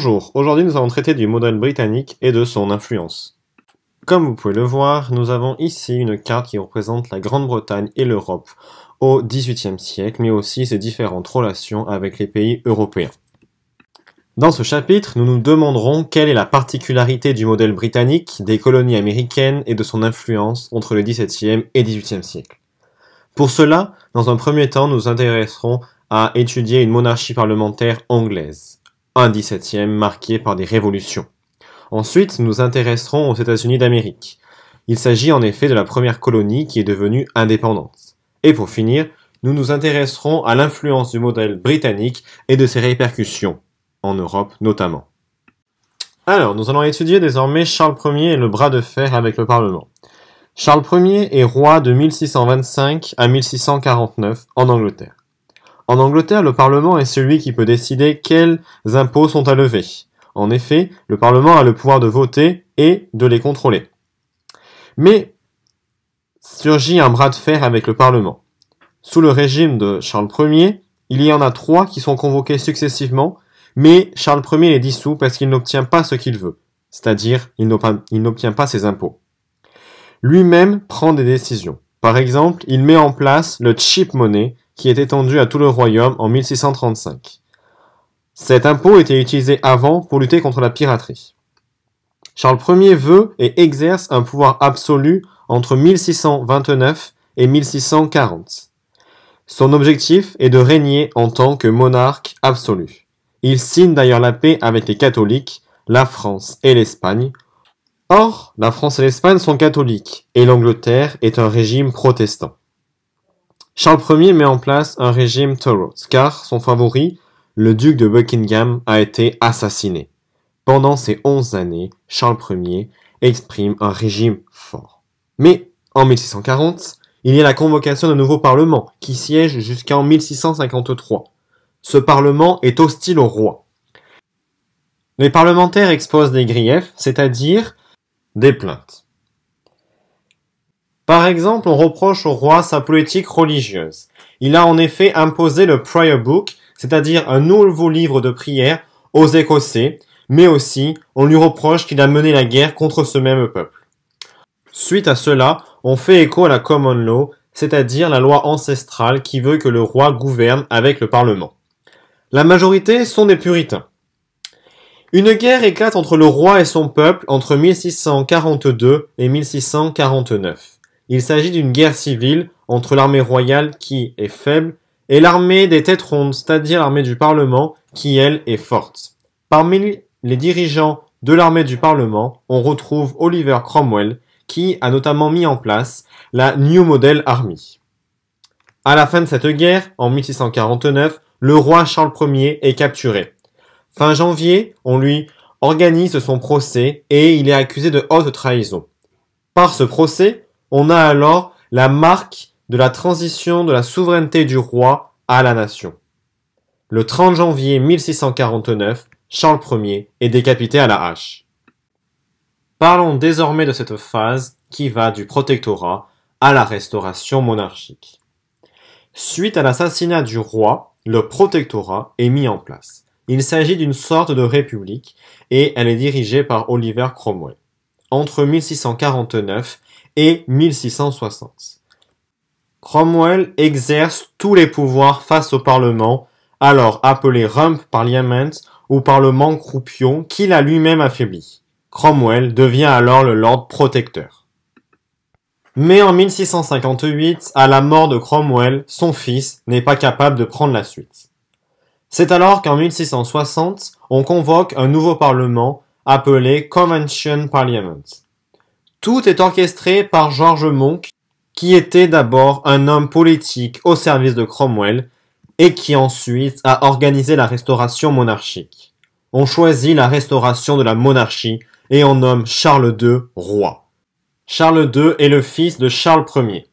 Bonjour, aujourd'hui nous allons traiter du modèle britannique et de son influence. Comme vous pouvez le voir, nous avons ici une carte qui représente la Grande-Bretagne et l'Europe au XVIIIe siècle, mais aussi ses différentes relations avec les pays européens. Dans ce chapitre, nous nous demanderons quelle est la particularité du modèle britannique, des colonies américaines et de son influence entre le XVIIe et XVIIIe siècle. Pour cela, dans un premier temps, nous nous intéresserons à étudier une monarchie parlementaire anglaise, un XVIIe marqué par des révolutions. Ensuite, nous nous intéresserons aux États-Unis d'Amérique. Il s'agit en effet de la première colonie qui est devenue indépendante. Et pour finir, nous nous intéresserons à l'influence du modèle britannique et de ses répercussions, en Europe notamment. Alors, nous allons étudier désormais Charles Ier et le bras de fer avec le Parlement. Charles Ier est roi de 1625 à 1649 en Angleterre. En Angleterre, le Parlement est celui qui peut décider quels impôts sont à lever. En effet, le Parlement a le pouvoir de voter et de les contrôler. Mais surgit un bras de fer avec le Parlement. Sous le régime de Charles Ier, il y en a 3 qui sont convoqués successivement, mais Charles Ier les dissout parce qu'il n'obtient pas ce qu'il veut, c'est-à-dire il n'obtient pas ses impôts. Lui-même prend des décisions. Par exemple, il met en place le cheap money, qui est étendu à tout le royaume en 1635. Cet impôt était utilisé avant pour lutter contre la piraterie. Charles Ier veut et exerce un pouvoir absolu entre 1629 et 1640. Son objectif est de régner en tant que monarque absolu. Il signe d'ailleurs la paix avec les catholiques, la France et l'Espagne. Or, la France et l'Espagne sont catholiques et l'Angleterre est un régime protestant. Charles Ier met en place un régime Tudor, car son favori, le duc de Buckingham, a été assassiné. Pendant ces 11 années, Charles Ier exprime un régime fort. Mais, en 1640, il y a la convocation d'un nouveau parlement, qui siège jusqu'en 1653. Ce parlement est hostile au roi. Les parlementaires exposent des griefs, c'est-à-dire des plaintes. Par exemple, on reproche au roi sa politique religieuse. Il a en effet imposé le Prayer Book, c'est-à-dire un nouveau livre de prière, aux Écossais, mais aussi on lui reproche qu'il a mené la guerre contre ce même peuple. Suite à cela, on fait écho à la Common Law, c'est-à-dire la loi ancestrale qui veut que le roi gouverne avec le Parlement. La majorité sont des puritains. Une guerre éclate entre le roi et son peuple entre 1642 et 1649. Il s'agit d'une guerre civile entre l'armée royale qui est faible et l'armée des têtes rondes, c'est-à-dire l'armée du Parlement qui, elle, est forte. Parmi les dirigeants de l'armée du Parlement, on retrouve Oliver Cromwell qui a notamment mis en place la New Model Army. À la fin de cette guerre, en 1649, le roi Charles Ier est capturé. Fin janvier, on lui organise son procès et il est accusé de haute trahison. Par ce procès, on a alors la marque de la transition de la souveraineté du roi à la nation. Le 30 janvier 1649, Charles Ier est décapité à la hache. Parlons désormais de cette phase qui va du protectorat à la restauration monarchique. Suite à l'assassinat du roi, le protectorat est mis en place. Il s'agit d'une sorte de république et elle est dirigée par Oliver Cromwell entre 1649 et 1660. Cromwell exerce tous les pouvoirs face au Parlement, alors appelé Rump Parliament ou Parlement croupion, qu'il a lui-même affaibli. Cromwell devient alors le Lord Protecteur. Mais en 1658, à la mort de Cromwell, son fils n'est pas capable de prendre la suite. C'est alors qu'en 1660, on convoque un nouveau parlement appelé Convention Parliament. Tout est orchestré par George Monk, qui était d'abord un homme politique au service de Cromwell et qui ensuite a organisé la restauration monarchique. On choisit la restauration de la monarchie et on nomme Charles II roi. Charles II est le fils de Charles Ier.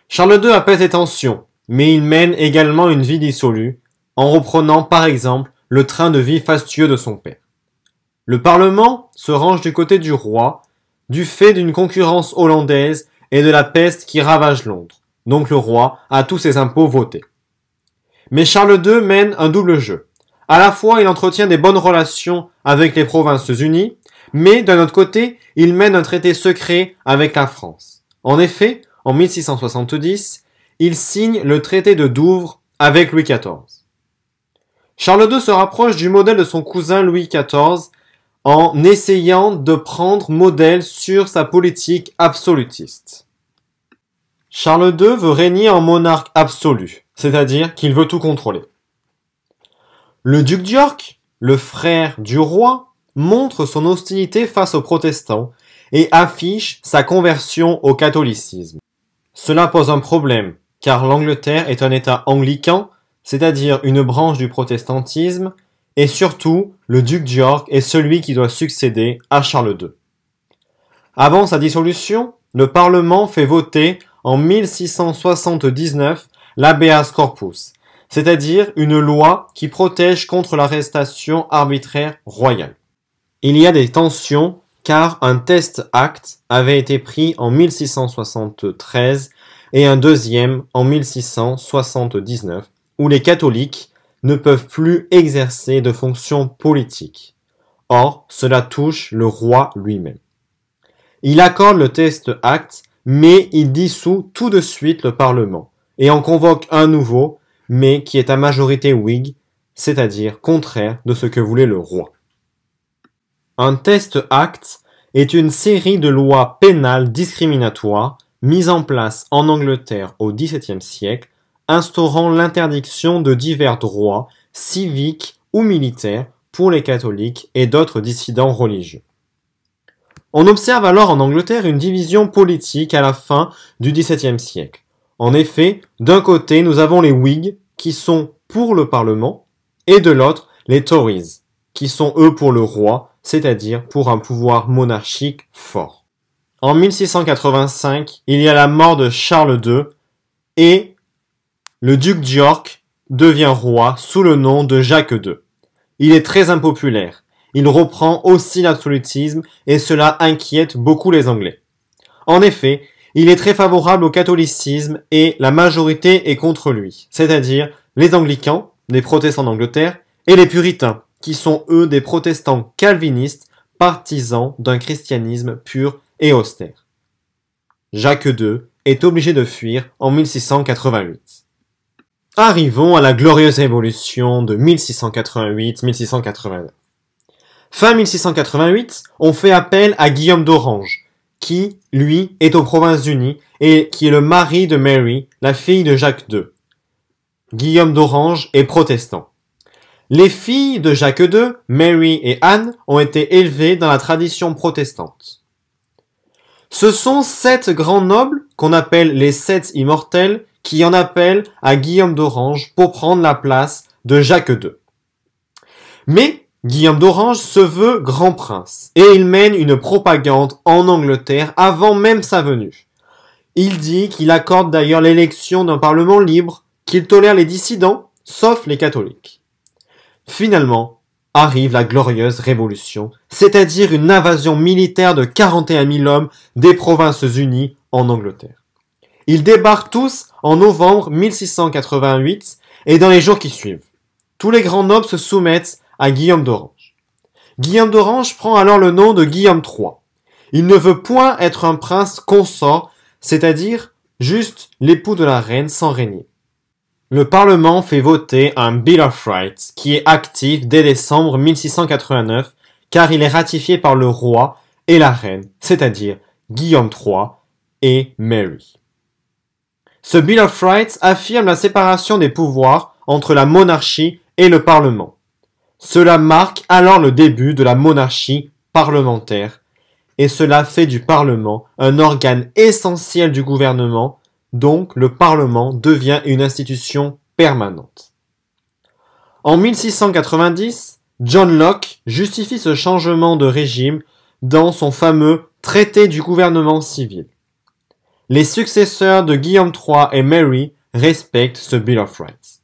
Charles II apaise les tensions, mais il mène également une vie dissolue, en reprenant par exemple le train de vie fastueux de son père. Le Parlement se range du côté du roi, du fait d'une concurrence hollandaise et de la peste qui ravage Londres. Donc le roi a tous ses impôts votés. Mais Charles II mène un double jeu. À la fois, il entretient des bonnes relations avec les Provinces-Unies, mais d'un autre côté, il mène un traité secret avec la France. En effet, en 1670, il signe le traité de Douvres avec Louis XIV. Charles II se rapproche du modèle de son cousin Louis XIV en essayant de prendre modèle sur sa politique absolutiste. Charles II veut régner en monarque absolu, c'est-à-dire qu'il veut tout contrôler. Le duc d'York, le frère du roi, montre son hostilité face aux protestants et affiche sa conversion au catholicisme. Cela pose un problème, car l'Angleterre est un État anglican, c'est-à-dire une branche du protestantisme, et surtout, le duc d'York est celui qui doit succéder à Charles II. Avant sa dissolution, le Parlement fait voter en 1679 l'habeas corpus, c'est-à-dire une loi qui protège contre l'arrestation arbitraire royale. Il y a des tensions car un test acte avait été pris en 1673 et un deuxième en 1679 où les catholiques ne peuvent plus exercer de fonctions politiques. Or, cela touche le roi lui-même. Il accorde le test acte, mais il dissout tout de suite le Parlement et en convoque un nouveau, mais qui est à majorité Whig, c'est-à-dire contraire de ce que voulait le roi. Un test acte est une série de lois pénales discriminatoires mises en place en Angleterre au XVIIe siècle, instaurant l'interdiction de divers droits civiques ou militaires pour les catholiques et d'autres dissidents religieux. On observe alors en Angleterre une division politique à la fin du XVIIe siècle. En effet, d'un côté, nous avons les Whigs, qui sont pour le Parlement, et de l'autre, les Tories, qui sont eux pour le roi, c'est-à-dire pour un pouvoir monarchique fort. En 1685, il y a la mort de Charles II, et le duc d'York devient roi sous le nom de Jacques II. Il est très impopulaire. Il reprend aussi l'absolutisme et cela inquiète beaucoup les Anglais. En effet, il est très favorable au catholicisme et la majorité est contre lui, c'est-à-dire les anglicans, des protestants d'Angleterre, et les puritains, qui sont eux des protestants calvinistes, partisans d'un christianisme pur et austère. Jacques II est obligé de fuir en 1688. Arrivons à la glorieuse révolution de 1688-1689. Fin 1688, on fait appel à Guillaume d'Orange, qui, lui, est aux Provinces-Unies et qui est le mari de Mary, la fille de Jacques II. Guillaume d'Orange est protestant. Les filles de Jacques II, Mary et Anne, ont été élevées dans la tradition protestante. Ce sont 7 grands nobles, qu'on appelle les 7 immortels, qui en appellent à Guillaume d'Orange pour prendre la place de Jacques II. Mais Guillaume d'Orange se veut grand prince et il mène une propagande en Angleterre avant même sa venue. Il dit qu'il accorde d'ailleurs l'élection d'un parlement libre, qu'il tolère les dissidents, sauf les catholiques. Finalement, arrive la glorieuse révolution, c'est-à-dire une invasion militaire de 41 000 hommes des Provinces-Unies en Angleterre. Ils débarquent tous en novembre 1688 et dans les jours qui suivent. Tous les grands nobles se soumettent à Guillaume d'Orange. Guillaume d'Orange prend alors le nom de Guillaume III. Il ne veut point être un prince consort, c'est-à-dire juste l'époux de la reine sans régner. Le Parlement fait voter un Bill of Rights qui est actif dès décembre 1689 car il est ratifié par le roi et la reine, c'est-à-dire Guillaume III et Mary. Ce Bill of Rights affirme la séparation des pouvoirs entre la monarchie et le Parlement. Cela marque alors le début de la monarchie parlementaire et cela fait du Parlement un organe essentiel du gouvernement, donc le Parlement devient une institution permanente. En 1690, John Locke justifie ce changement de régime dans son fameux Traité du gouvernement civil. Les successeurs de Guillaume III et Mary respectent ce Bill of Rights.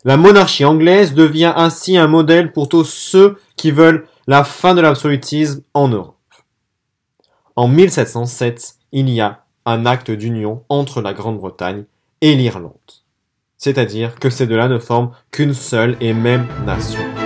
La monarchie anglaise devient ainsi un modèle pour tous ceux qui veulent la fin de l'absolutisme en Europe. En 1707, il y a un acte d'union entre la Grande-Bretagne et l'Irlande. c'est-à-dire que ces deux-là ne forment qu'une seule et même nation.